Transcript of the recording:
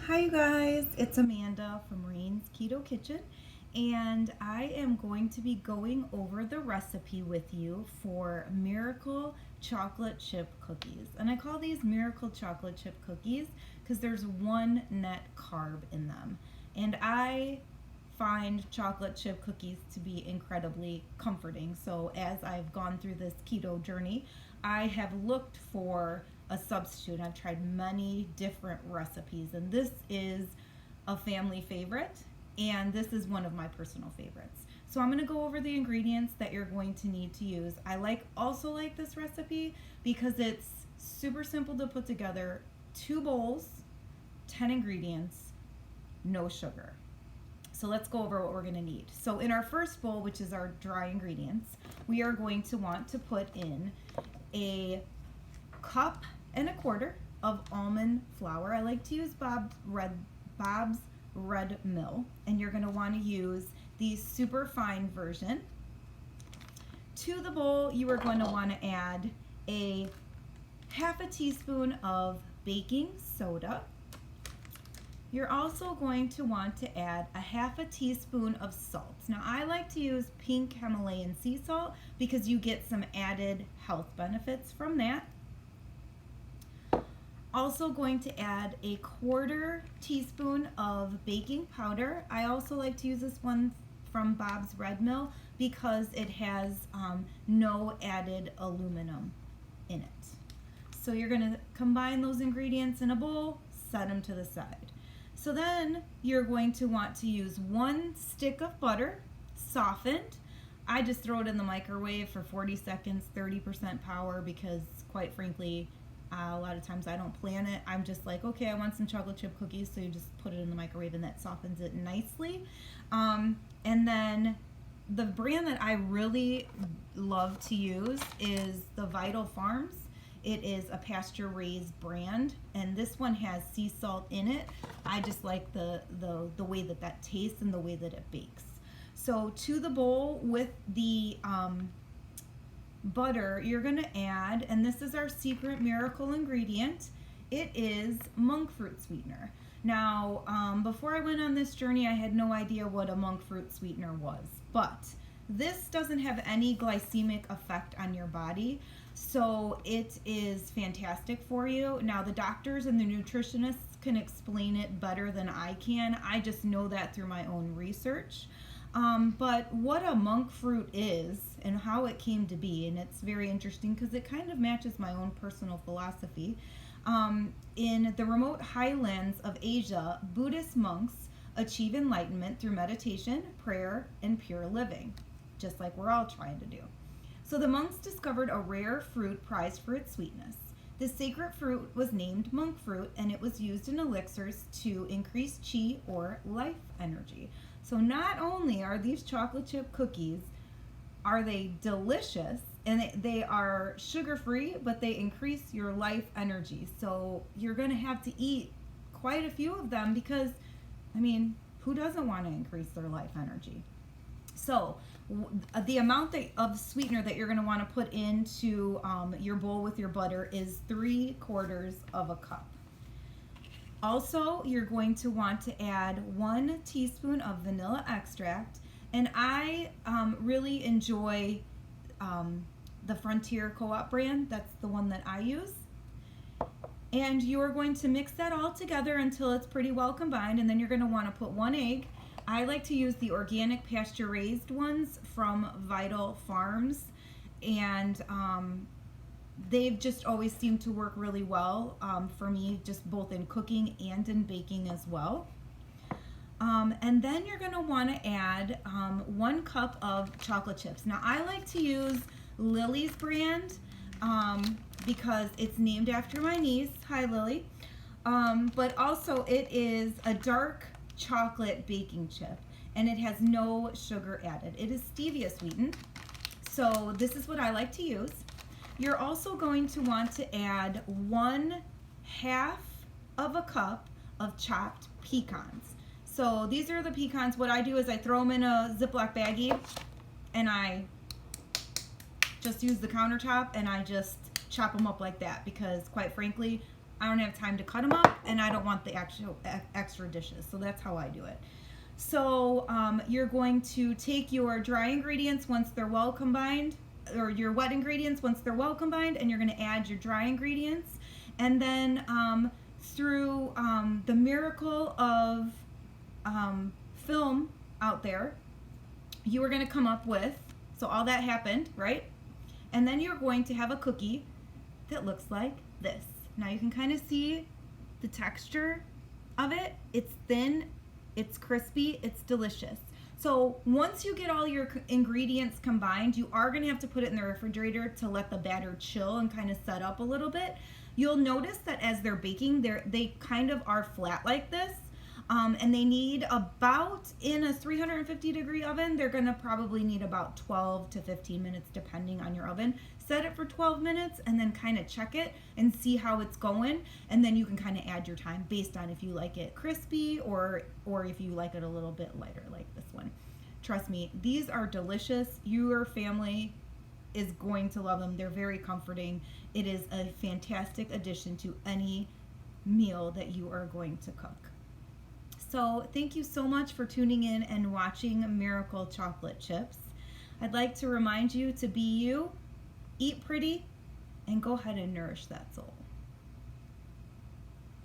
Hi you guys, it's Amanda from Rain's Keto Kitchen, and I am going to be going over the recipe with you for miracle chocolate chip cookies. And I call these miracle chocolate chip cookies because there's one net carb in them. And I find chocolate chip cookies to be incredibly comforting. So as I've gone through this keto journey, I have looked for a substitute. I've tried many different recipes, and this is a family favorite, and this is one of my personal favorites. So I'm going to go over the ingredients that you're going to need to use. I also like this recipe because it's super simple to put together. 2 bowls, 10 ingredients, no sugar. So let's go over what we're going to need. So in our first bowl, which is our dry ingredients, we are going to want to put in a cup and a quarter of almond flour. I like to use Bob's Red Mill, and you're going to want to use the super fine version. To the bowl, you are going to want to add a half a teaspoon of baking soda. You're also going to want to add a half a teaspoon of salt. Now I like to use pink Himalayan sea salt because you get some added health benefits from that. Also going to add a quarter teaspoon of baking powder. I also like to use this one from Bob's Red Mill because it has no added aluminum in it. So you're going to combine those ingredients in a bowl, set them to the side. So then you're going to want to use 1 stick of butter, softened. I just throw it in the microwave for 40 seconds, 30% power, because quite frankly, a lot of times I don't plan it. I'm just like, okay, I want some chocolate chip cookies, so you just put it in the microwave and that softens it nicely. And then the brand that I really love to use is the Vital Farms. It is a pasture raised brand, and this one has sea salt in it. I just like the way that tastes and the way that it bakes. So to the bowl with the butter, you're going to add, and this is our secret miracle ingredient, it is monk fruit sweetener. Now, before I went on this journey, I had no idea what a monk fruit sweetener was, but this doesn't have any glycemic effect on your body, so it is fantastic for you. Now, the doctors and the nutritionists can explain it better than I can. I just know that through my own research. But what a monk fruit is and how it came to be, and it's very interesting because it kind of matches my own personal philosophy. In the remote highlands of Asia, Buddhist monks achieve enlightenment through meditation, prayer, and pure living, just like we're all trying to do. So the monks discovered a rare fruit prized for its sweetness. This sacred fruit was named monk fruit, and it was used in elixirs to increase chi, or life energy. So not only are these chocolate chip cookies, are they delicious, and they are sugar-free, but they increase your life energy. So you're going to have to eat quite a few of them because, I mean, who doesn't want to increase their life energy? So the amount of sweetener that you're going to want to put into your bowl with your butter is 3/4 of a cup. Also, you're going to want to add 1 teaspoon of vanilla extract, and I really enjoy the Frontier Co-op brand. That's the one that I use. And you're going to mix that all together until it's pretty well combined, and then you're going to want to put 1 egg. I like to use the organic pasture raised ones from Vital Farms, and they've just always seemed to work really well for me, just both in cooking and in baking as well. And then you're going to want to add 1 cup of chocolate chips. Now I like to use Lily's brand because it's named after my niece. Hi, Lily. But also it is a dark chocolate baking chip, and it has no sugar added. It is stevia sweetened, so this is what I like to use. You're also going to want to add 1/2 of a cup of chopped pecans. So these are the pecans. What I do is I throw them in a Ziploc baggie, and I just use the countertop, and I just chop them up like that because, quite frankly, I don't have time to cut them up, and I don't want the actual extra dishes. So that's how I do it. So you're going to take your dry ingredients once they're well combined, or your wet ingredients once they're well combined, and you're going to add your dry ingredients. And then through the miracle of film out there, you are going to come up with, so all that happened, right? And then you're going to have a cookie that looks like this. Now you can kind of see the texture of it. It's thin, it's crispy, it's delicious. So once you get all your ingredients combined, you are going to have to put it in the refrigerator to let the batter chill and kind of set up a little bit. You'll notice that as they're baking, they kind of are flat like this. And they need about, in a 350 degree oven, they're going to probably need about 12 to 15 minutes depending on your oven. Set it for 12 minutes and then kind of check it and see how it's going, and then you can kind of add your time based on if you like it crispy or if you like it a little bit lighter like this one. Trust me, these are delicious. Your family is going to love them. They're very comforting. It is a fantastic addition to any meal that you are going to cook. So thank you so much for tuning in and watching Miracle Chocolate Chips. I'd like to remind you to be you, eat pretty, and go ahead and nourish that soul.